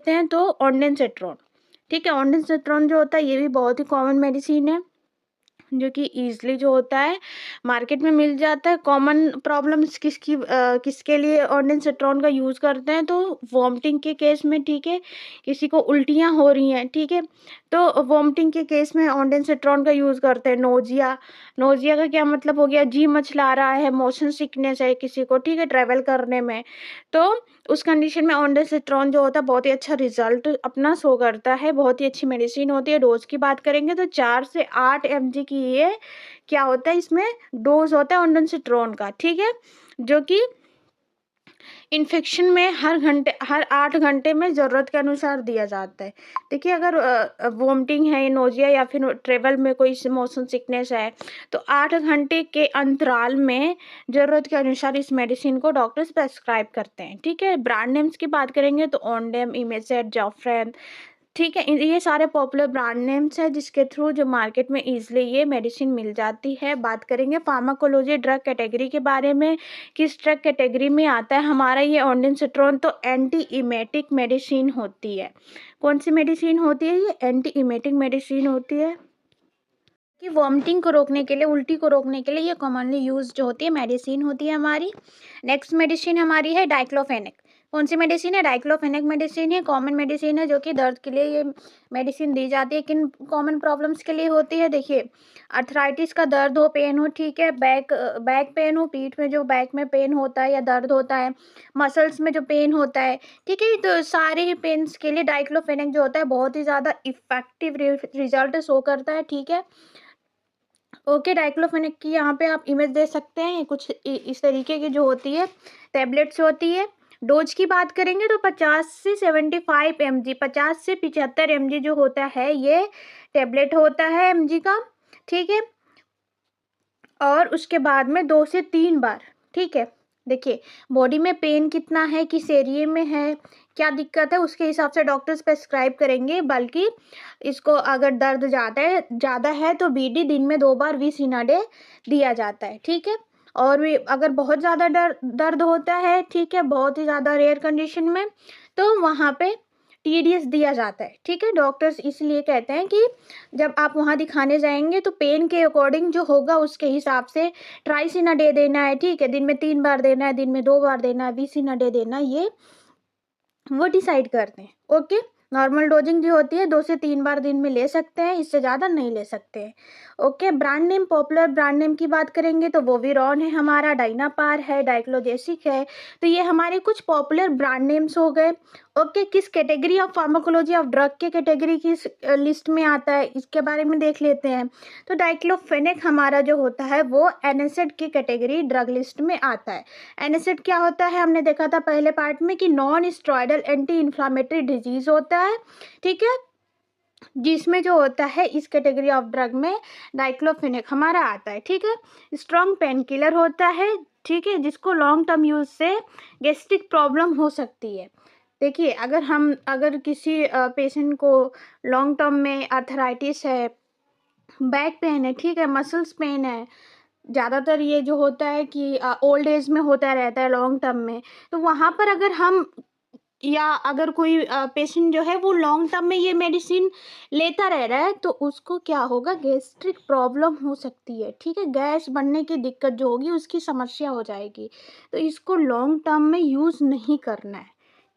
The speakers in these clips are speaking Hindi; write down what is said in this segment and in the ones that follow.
लेते हैं तो ऑन्डेंसेट्रॉन, ठीक है। ऑन्डेंसेट्रॉन जो होता है ये भी बहुत ही कॉमन मेडिसिन है, जो कि ईज़िली जो होता है मार्केट में मिल जाता है। कॉमन प्रॉब्लम्स किसके लिए ऑन्डेंसेट्रॉन का यूज़ करते हैं, तो वॉमिटिंग के केस में, ठीक है। किसी को उल्टियाँ हो रही हैं, ठीक है, तो वॉमिटिंग के केस में ऑन्डेंसेट्रॉन का यूज़ करते हैं। नोज़िया, नोज़िया का क्या मतलब हो गया, जी मचला रहा है, मोशन सिकनेस है किसी को, ठीक है, ट्रैवल करने में, तो उस कंडीशन में ऑन्डेंसेट्रॉन जो होता है बहुत ही अच्छा रिजल्ट अपना शो करता है, बहुत ही अच्छी मेडिसिन होती है। डोज की बात करेंगे तो 4 से 8 mg की ये क्या होता है, इसमें डोज होता है ऑन्डेंसेट्रॉन का, ठीक है, जो कि इन्फेक्शन में हर 8 घंटे में ज़रूरत के अनुसार दिया जाता है। देखिए अगर वोमिटिंग है, नोज़िया या फिर ट्रैवल में कोई मोशन सिकनेस है, तो 8 घंटे के अंतराल में ज़रूरत के अनुसार इस मेडिसिन को डॉक्टर्स प्रेस्क्राइब करते हैं, ठीक है। ब्रांड नेम्स की बात करेंगे तो ओंडेम, इमेसेट, जाफ्रेन, ठीक है, ये सारे पॉपुलर ब्रांड नेम्स हैं जिसके थ्रू जो मार्केट में ईज़िली ये मेडिसिन मिल जाती है। बात करेंगे फार्माकोलॉजी ड्रग कैटेगरी के बारे में, किस ड्रग कैटेगरी में आता है हमारा ये ऑन्डेंसेट्रॉन, तो एंटी इमेटिक मेडिसिन होती है। कौन सी मेडिसिन होती है ये, एंटी इमेटिक मेडिसिन होती है, कि वॉमिटिंग को रोकने के लिए, उल्टी को रोकने के लिए ये कॉमनली यूज जो होती है मेडिसिन होती है हमारी। नेक्स्ट मेडिसिन हमारी है डाइक्लोफेनेक। कौन सी मेडिसिन है, डाइक्लोफेनेक मेडिसिन है, कॉमन मेडिसिन है जो कि दर्द के लिए ये मेडिसिन दी जाती है। किन कॉमन प्रॉब्लम्स के लिए होती है, देखिए अर्थराइटिस का दर्द हो, पेन हो, ठीक है, बैक पेन हो, पीठ में जो बैक में पेन होता है या दर्द होता है, मसल्स में जो पेन होता है, ठीक है, तो सारे ही पेन्स के लिए डाइक्लोफेनेक जो होता है बहुत ही ज़्यादा इफेक्टिव रिजल्ट शो करता है, ठीक है। ओके, डाइक्लोफेनेक की यहाँ पे आप इमेज दे सकते हैं, कुछ इस तरीके की जो होती है टैबलेट्स होती है। डोज की बात करेंगे तो 50 से 75 mg, 50 से 75 mg जो होता है ये टैबलेट होता है mg का, ठीक है, और उसके बाद में 2 से 3 बार, ठीक है। देखिए बॉडी में पेन कितना है, किस एरिए में है, क्या दिक्कत है, उसके हिसाब से डॉक्टर्स प्रेस्क्राइब करेंगे। बल्कि इसको अगर दर्द ज़्यादा है तो बीडी दिन में 2 बार 20 इना डे दिया जाता है, ठीक है। और भी अगर बहुत ज़्यादा दर्द होता है, ठीक है, बहुत ही ज़्यादा रेयर कंडीशन में, तो वहाँ पे टीडीएस दिया जाता है, ठीक है। डॉक्टर्स इसलिए कहते हैं कि जब आप वहाँ दिखाने जाएंगे तो पेन के अकॉर्डिंग जो होगा उसके हिसाब से ट्राइसिना डे देना है, ठीक है, दिन में 3 बार देना है, दिन में 2 बार देना है, 20 इना डे देना है, ये वो डिसाइड करते हैं। ओके, नॉर्मल डोजिंग जो होती है 2 से 3 बार दिन में ले सकते हैं, इससे ज़्यादा नहीं ले सकते हैं। Okay, brand name, popular brand name की बात करेंगे तो वोविरॉन है हमारा, डाइनापार है, डाइक्लोजेसिक है, तो ये हमारे कुछ पॉपुलर ब्रांड नेम्स हो गए। ओके, किस category of pharmacology of drug के कैटेगरी की लिस्ट में आता है इसके बारे में देख लेते हैं। तो डाइक्लोफेनेक हमारा जो होता है वो एनएसएड की कैटेगरी ड्रग लिस्ट में आता है। एनएसएड क्या होता है, हमने देखा था पहले पार्ट में कि non steroidal anti inflammatory disease होता है, ठीक है, जिसमें जो होता है इस कैटेगरी ऑफ ड्रग में डाइक्लोफेनेक हमारा आता है, ठीक है। स्ट्रॉन्ग पेन किलर होता है, ठीक है, जिसको लॉन्ग टर्म यूज से गैस्ट्रिक प्रॉब्लम हो सकती है। देखिए अगर किसी पेशेंट को लॉन्ग टर्म में अर्थराइटिस है, बैक पेन है, ठीक है, मसल्स पेन है, ज़्यादातर ये जो होता है कि ओल्ड एज में होता रहता है लॉन्ग टर्म में, तो वहाँ पर अगर हम या अगर कोई पेशेंट जो है वो लॉन्ग टर्म में ये मेडिसिन लेता रह रहा है तो उसको क्या होगा, गैस्ट्रिक प्रॉब्लम हो सकती है, ठीक है, गैस बनने की दिक्कत जो होगी उसकी समस्या हो जाएगी, तो इसको लॉन्ग टर्म में यूज़ नहीं करना है,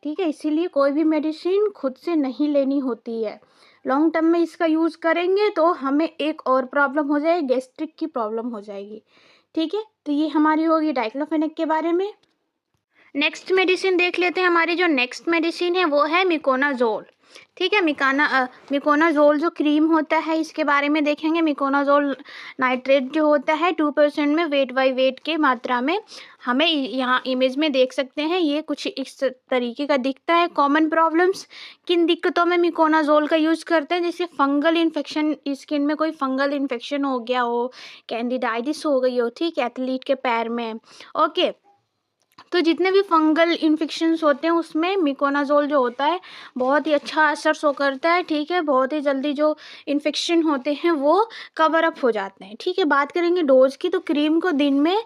ठीक है। इसीलिए कोई भी मेडिसिन खुद से नहीं लेनी होती है। लॉन्ग टर्म में इसका यूज़ करेंगे तो हमें एक और प्रॉब्लम हो जाएगी, गैस्ट्रिक की प्रॉब्लम हो जाएगी, ठीक है। तो ये हमारी होगी डाइक्लोफेनेक के बारे में। नेक्स्ट मेडिसिन देख लेते हैं, हमारी जो नेक्स्ट मेडिसिन है वो है मिकोनाजोल, ठीक है। मिकोनाजोल जो क्रीम होता है इसके बारे में देखेंगे। मिकोनाजोल नाइट्रेट जो होता है 2% में वेट बाई वेट के मात्रा में, हमें यहाँ इमेज में देख सकते हैं, ये कुछ इस तरीके का दिखता है। कॉमन प्रॉब्लम्स, किन दिक्कतों में मिकोनाजोल का यूज़ करते हैं, जैसे फंगल इन्फेक्शन, स्किन में कोई फंगल इन्फेक्शन हो गया हो, कैंडिडाइटिस हो गई हो, ठीक है, एथलीट के पैर में, ओके, तो जितने भी फंगल इन्फेक्शंस होते हैं उसमें मिकोनाजोल जो होता है बहुत ही अच्छा असर शो करता है, ठीक है। बहुत ही जल्दी जो इन्फेक्शन होते हैं वो कवर अप हो जाते हैं, ठीक है। बात करेंगे डोज की, तो क्रीम को दिन में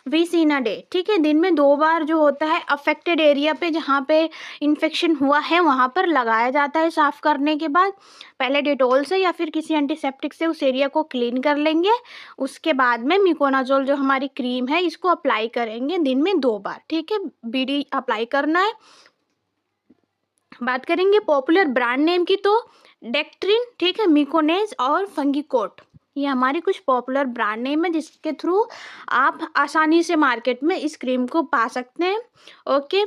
20 इन अ डे, ठीक है, दिन में 2 बार जो होता है अफेक्टेड एरिया पे जहाँ पे इन्फेक्शन हुआ है वहाँ पर लगाया जाता है। साफ करने के बाद पहले डेटॉल से या फिर किसी एंटीसेप्टिक से उस एरिया को क्लीन कर लेंगे। उसके बाद में मिकोनाजोल जो हमारी क्रीम है इसको अप्लाई करेंगे दिन में 2 बार, ठीक है। बीडी अप्लाई करना है। बात करेंगे पॉपुलर ब्रांड नेम की, तो डेक्ट्रिन, ठीक है, मिकोनेज और फंगीकोट, ये हमारे कुछ पॉपुलर ब्रांड नेम है जिसके थ्रू आप आसानी से मार्केट में इस क्रीम को पा सकते हैं। ओके,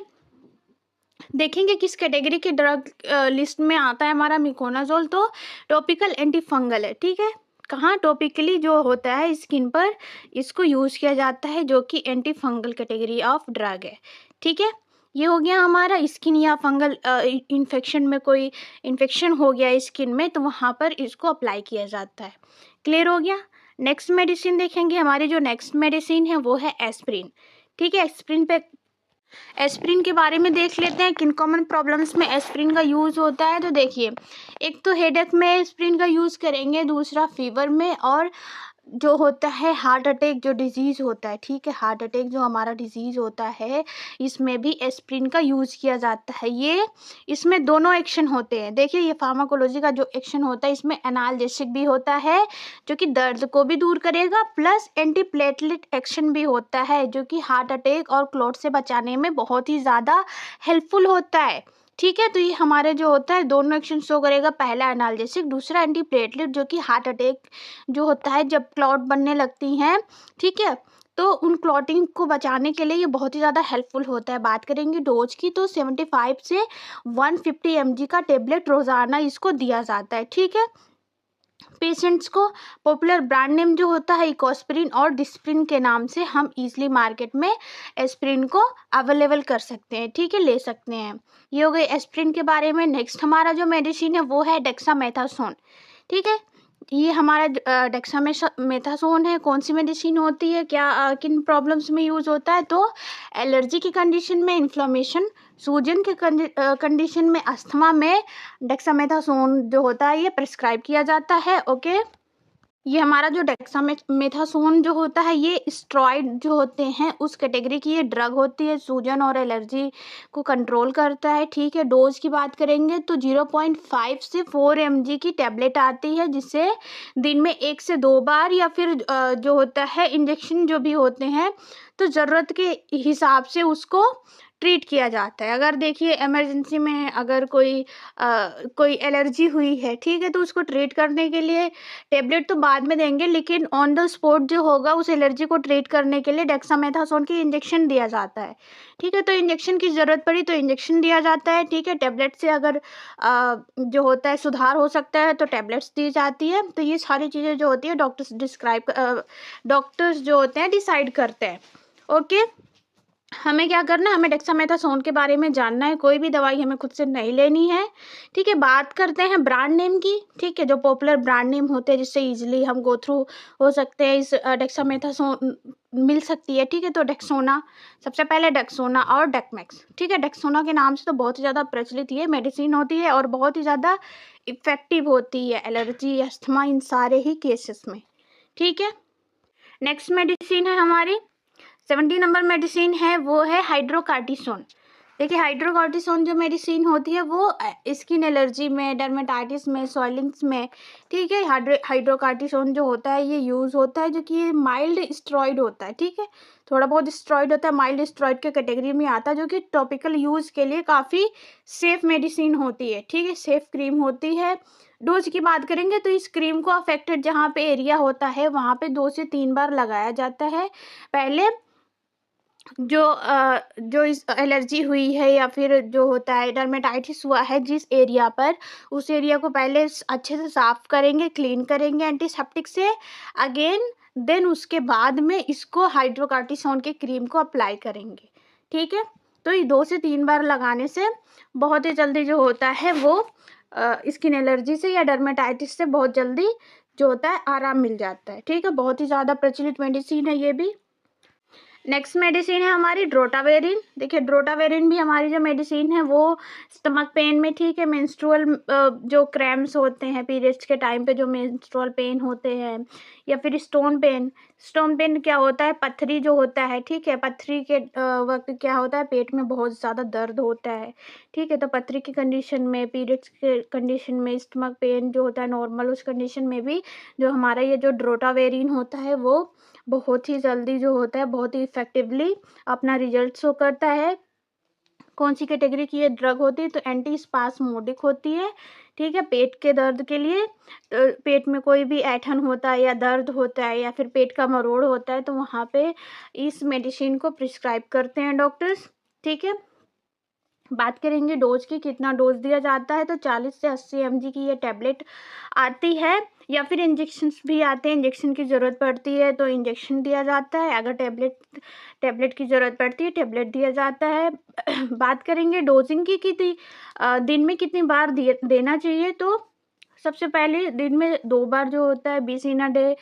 देखेंगे किस कैटेगरी के ड्रग लिस्ट में आता है हमारा मिकोनाजोल, तो टॉपिकल एंटी फंगल है, ठीक है। कहाँ टॉपिकली जो होता है स्किन पर इसको यूज़ किया जाता है, जो कि anti fungal category of drug है, ठीक है। ये हो गया हमारा स्किन या फंगल इन्फेक्शन में, कोई इन्फेक्शन हो गया स्किन में तो वहाँ पर इसको अप्लाई किया जाता है। क्लियर हो गया। नेक्स्ट मेडिसिन देखेंगे, हमारी जो नेक्स्ट मेडिसिन है वो है एस्प्रिन, ठीक है। एस्प्रिन के बारे में देख लेते हैं किन कॉमन प्रॉब्लम्स में एस्प्रिन का यूज़ होता है। तो देखिए, एक तो हेडेक में एस्प्रिन का यूज़ करेंगे, दूसरा फीवर में, और जो होता है हार्ट अटैक जो डिजीज़ होता है, ठीक है, हार्ट अटैक जो हमारा डिजीज़ होता है इसमें भी एस्प्रिन का यूज़ किया जाता है। ये इसमें दोनों एक्शन होते हैं। देखिए, ये फार्माकोलॉजी का जो एक्शन होता है इसमें एनाल्जेसिक भी होता है जो कि दर्द को भी दूर करेगा, प्लस एंटी प्लेटलेट एक्शन भी होता है जो कि हार्ट अटैक और क्लॉट से बचाने में बहुत ही ज़्यादा हेल्पफुल होता है, ठीक है। तो ये हमारे जो होता है दोनों एक्शन शो करेगा, पहला एनाल्जेसिक, दूसरा एंटी प्लेटलेट, जो कि हार्ट अटैक जो होता है जब क्लॉट बनने लगती हैं, ठीक है, तो उन क्लॉटिंग को बचाने के लिए ये बहुत ही ज़्यादा हेल्पफुल होता है। बात करेंगे डोज की, तो 75 से 150 mg का टेबलेट रोज़ाना इसको दिया जाता है, ठीक है। पेशेंट्स को पॉपुलर ब्रांड नेम जो होता है इकोस्प्रिन और डिस्प्रिन के नाम से हम इजीली मार्केट में एस्प्रिन को अवेलेबल कर सकते हैं, ठीक है, ले सकते हैं। ये हो गई एस्प्रिन के बारे में। नेक्स्ट हमारा जो मेडिसिन है वो है डेक्सामेथासोन, ठीक है। ये हमारा डेक्सामेथासोन है, कौन सी मेडिसिन होती है, क्या किन प्रॉब्लम्स में यूज़ होता है, तो एलर्जी की कंडीशन में, इन्फ्लेमेशन, सूजन के कंडीशन में, अस्थमा में डेक्सामेथासोन जो होता है ये प्रिस्क्राइब किया जाता है। ओके, ये हमारा जो डेक्सामेथासोन जो होता है ये स्टेरॉइड जो होते हैं उस कैटेगरी की ये ड्रग होती है, सूजन और एलर्जी को कंट्रोल करता है, ठीक है। डोज की बात करेंगे तो 0.5 से 4 mg की टैबलेट आती है, जिसे दिन में 1 से 2 बार या फिर जो होता है इंजेक्शन जो भी होते हैं तो ज़रूरत के हिसाब से उसको ट्रीट किया जाता है। अगर देखिए इमरजेंसी में अगर कोई एलर्जी हुई है, ठीक है, तो उसको ट्रीट करने के लिए टेबलेट तो बाद में देंगे, लेकिन ऑन द स्पॉट जो होगा उस एलर्जी को ट्रीट करने के लिए डेक्सामेथासोन की इंजेक्शन दिया जाता है, ठीक है। तो इंजेक्शन की ज़रूरत पड़ी तो इंजेक्शन दिया जाता है, ठीक है। टेबलेट से अगर जो होता है सुधार हो सकता है तो टेबलेट्स दी जाती है। तो ये सारी चीज़ें जो होती है डॉक्टर्स जो होते हैं डिसाइड करते हैं। ओके, हमें क्या करना है, हमें डेक्सामेथासोन के बारे में जानना है, कोई भी दवाई हमें खुद से नहीं लेनी है, ठीक है। बात करते हैं ब्रांड नेम की, ठीक है, जो पॉपुलर ब्रांड नेम होते हैं जिससे इजीली हम गो थ्रू हो सकते हैं, इस डेक्सामेथासोन मिल सकती है, ठीक है। तो डेक्सोना, सबसे पहले डेक्सोना और डेक्मेक्स, ठीक है। डेक्सोना के नाम से तो बहुत ही ज़्यादा प्रचलित ये मेडिसिन होती है और बहुत ही ज़्यादा इफेक्टिव होती है एलर्जी, अस्थमा, इन सारे ही केसेस में, ठीक है। नेक्स्ट मेडिसिन है हमारी 70 नंबर मेडिसिन है वो है हाइड्रोकार्टिसोन। देखिए, हाइड्रोकार्टिसोन जो मेडिसिन होती है वो स्किन एलर्जी में, डर्मेटाइटिस में, सॉइलिंग्स में, ठीक है, हाइड्रोकार्टिसोन जो होता है ये यूज़ होता है, जो कि ये माइल्ड स्टेरॉइड होता है, ठीक है। थोड़ा बहुत स्टेरॉइड होता है, माइल्ड स्टेरॉइड के कैटेगरी में आता है, जो कि टॉपिकल यूज़ के लिए काफ़ी सेफ मेडिसिन होती है, ठीक है, सेफ क्रीम होती है। डोज की बात करेंगे तो इस क्रीम को अफेक्टेड जहाँ पे एरिया होता है वहाँ पे 2 से 3 बार लगाया जाता है। पहले जो इस एलर्जी हुई है या फिर जो होता है डर्मेटाइटिस हुआ है जिस एरिया पर, उस एरिया को पहले अच्छे से साफ करेंगे, क्लीन करेंगे एंटीसेप्टिक से, अगेन देन उसके बाद में इसको हाइड्रोकार्टिसोन के क्रीम को अप्लाई करेंगे, ठीक है। तो ये 2 से 3 बार लगाने से बहुत ही जल्दी जो होता है वो स्किन एलर्जी से या डर्मेटाइटिस से बहुत जल्दी जो होता है आराम मिल जाता है, ठीक है। बहुत ही ज़्यादा प्रचलित मेडिसिन है ये भी। नेक्स्ट मेडिसिन है हमारी ड्रोटावेरिन। देखिए ड्रोटावेरिन भी हमारी जो मेडिसिन है वो स्टमक पेन में, ठीक है, मेंस्ट्रुअल जो क्रैम्प्स होते हैं पीरियड्स के टाइम पे, जो मेंस्ट्रुअल पेन होते हैं, या फिर स्टोन पेन क्या होता है, पथरी जो होता है, ठीक है, पथरी के वक्त क्या होता है, पेट में बहुत ज़्यादा दर्द होता है, ठीक है, तो पथरी की कंडीशन में, पीरियड्स के कंडीशन में, स्टमक पेन जो होता है नॉर्मल, उस कंडीशन में भी जो हमारा ये जो ड्रोटावेरिन होता है वो बहुत ही जल्दी जो होता है, बहुत ही इफेक्टिवली अपना रिजल्ट शो करता है। कौन सी कैटेगरी की ये ड्रग होती है, तो एंटी स्पास्मोडिक होती है, ठीक है, पेट के दर्द के लिए। तो पेट में कोई भी ऐंठन होता है या दर्द होता है या फिर पेट का मरोड़ होता है तो वहाँ पे इस मेडिसिन को प्रिस्क्राइब करते हैं डॉक्टर्स, ठीक है। बात करेंगे डोज की, कितना डोज दिया जाता है, तो 40 से 80 mg की ये टैबलेट आती है, या फिर इंजेक्शन्स भी आते हैं, इंजेक्शन की ज़रूरत पड़ती है तो इंजेक्शन दिया जाता है, अगर टैबलेट की ज़रूरत पड़ती है टैबलेट दिया जाता है। बात करेंगे डोजिंग की, कितनी दिन में कितनी बार देना चाहिए, तो सबसे पहले दिन में 2 बार जो होता है 20 इन अ डे,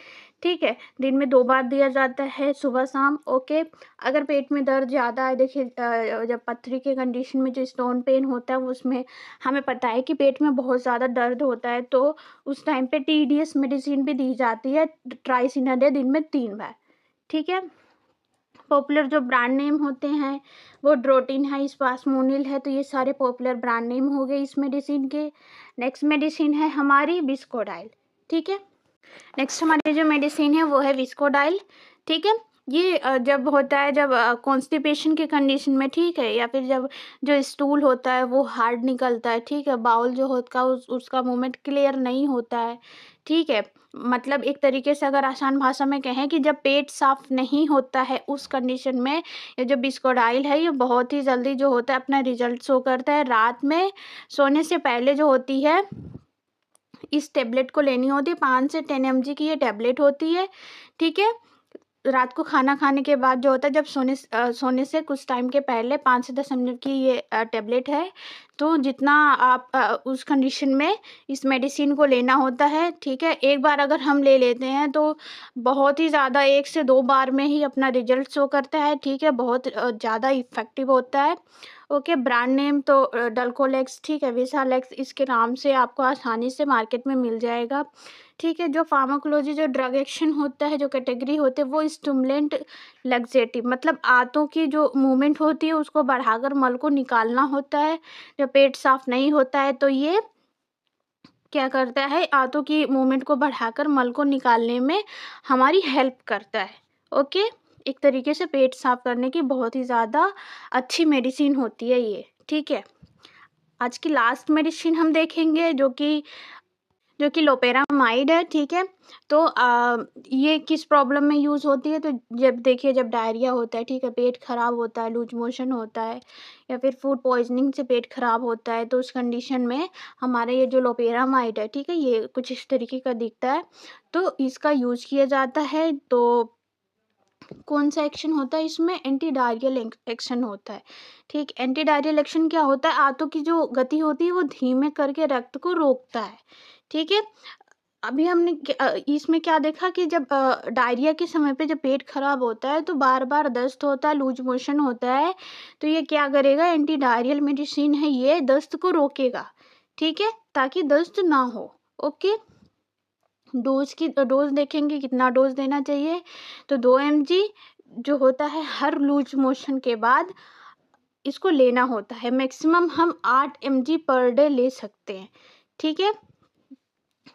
ठीक है, दिन में 2 बार दिया जाता है, सुबह शाम, ओके। अगर पेट में दर्द ज़्यादा है, देखिए जब पथरी के कंडीशन में जो स्टोन पेन होता है उसमें हमें पता है कि पेट में बहुत ज़्यादा दर्द होता है, तो उस टाइम पे TDS मेडिसिन भी दी जाती है, ट्राइस इन अ डे, दिन में 3 बार, ठीक है। पॉपुलर जो ब्रांड नेम होते हैं वो ड्रोटिन है, स्पासमोनिल है, तो ये सारे पॉपुलर ब्रांड नेम हो गए इस मेडिसिन के। नेक्स्ट मेडिसिन है हमारी विस्कोडाइल, ठीक है। नेक्स्ट हमारी जो मेडिसिन है वो है विस्कोडाइल, ठीक है। ये जब होता है, जब कॉन्स्टिपेशन के कंडीशन में, ठीक है, या फिर जब जो स्टूल होता है वो हार्ड निकलता है, ठीक है, बाउल जो होता है उसका मूवमेंट क्लियर नहीं होता है, ठीक है, मतलब एक तरीके से अगर आसान भाषा में कहें कि जब पेट साफ नहीं होता है उस कंडीशन में ये जो विस्कोडाइल है ये बहुत ही जल्दी जो होता है अपना रिजल्ट शो करता है। रात में सोने से पहले जो होती है इस टेबलेट को लेनी होती है, 5 से 10 mg की ये टेबलेट होती है, ठीक है। रात को खाना खाने के बाद जो होता है, जब सोने से कुछ टाइम के पहले 5 से 10 mg की ये टेबलेट है, तो जितना आप उस कंडीशन में इस मेडिसिन को लेना होता है, ठीक है। एक बार अगर हम ले लेते हैं तो बहुत ही ज़्यादा 1 से 2 बार में ही अपना रिजल्ट शो करता है, ठीक है, बहुत ज़्यादा इफ़ेक्टिव होता है, ओके। ब्रांड नेम तो डल्कोलेक्स, ठीक है, विसालेक्स, इसके नाम से आपको आसानी से मार्केट में मिल जाएगा, ठीक है। जो फार्माकोलॉजी जो ड्रग एक्शन होता है, जो कैटेगरी होते हैं वो स्टिमुलेंट लग्जेटिव, मतलब आंतों की जो मूवमेंट होती है उसको बढ़ाकर मल को निकालना होता है। जब पेट साफ नहीं होता है तो ये क्या करता है, आंतों की मूवमेंट को बढ़ाकर मल को निकालने में हमारी हेल्प करता है, ओके। एक तरीके से पेट साफ करने की बहुत ही ज़्यादा अच्छी मेडिसिन होती है ये, ठीक है। आज की लास्ट मेडिसिन हम देखेंगे जो कि लोपेरामाइड है, ठीक है। तो ये किस प्रॉब्लम में यूज़ होती है, तो जब देखिए जब डायरिया होता है, ठीक है, पेट खराब होता है, लूज मोशन होता है, या फिर फूड पॉइजनिंग से पेट खराब होता है, तो उस कंडीशन में हमारा ये जो लोपेरामाइड है, ठीक है, ये कुछ इस तरीके का दिखता है, तो इसका यूज़ किया जाता है। तो कौन सा एक्शन होता है इसमें, एंटी डायरियल एक्शन होता है, ठीक। एंटी डायरियल एक्शन क्या होता है, आंतों की जो गति होती है वो धीमे करके रक्त को रोकता है, ठीक है। अभी हमने इसमें क्या देखा कि जब डायरिया के समय पे जब पेट खराब होता है तो बार बार दस्त होता है, लूज मोशन होता है, तो ये क्या करेगा, एंटी डायरियल मेडिसिन है, ये दस्त को रोकेगा, ठीक है, ताकि दस्त ना हो, ओके। डोज देखेंगे कितना डोज देना चाहिए, तो 2 mg जो होता है हर लूज मोशन के बाद इसको लेना होता है। मैक्सिमम हम 8 mg पर डे ले सकते हैं, ठीक है।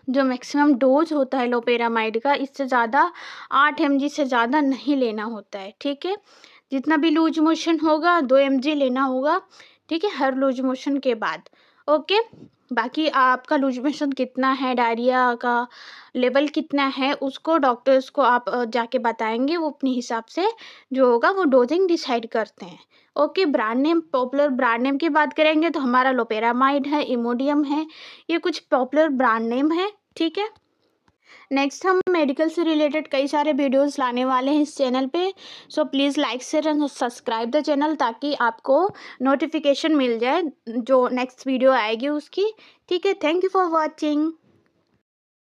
जो मैक्सिमम डोज होता है लोपेरामाइड का, इससे ज़्यादा 8 mg से ज़्यादा नहीं लेना होता है, ठीक है। जितना भी लूज मोशन होगा 2 mg लेना होगा, ठीक है, हर लूज मोशन के बाद, ओके। बाकी आपका लूज मोशन कितना है, डायरिया का लेवल कितना है, उसको डॉक्टर्स को आप जाके बताएंगे, वो अपने हिसाब से जो होगा वो डोजिंग डिसाइड करते हैं, okay. Brand name, popular brand name की बात करेंगे तो हमारा लोपेरामाइड है, इमोडियम है, ये कुछ पॉपुलर ब्रांड नेम है, ठीक है। नेक्स्ट हम मेडिकल से रिलेटेड कई सारे वीडियोस लाने वाले हैं इस चैनल पे, so please like share and subscribe the channel ताकि आपको नोटिफिकेशन मिल जाए जो नेक्स्ट वीडियो आएगी उसकी, ठीक है। Thank you for watching.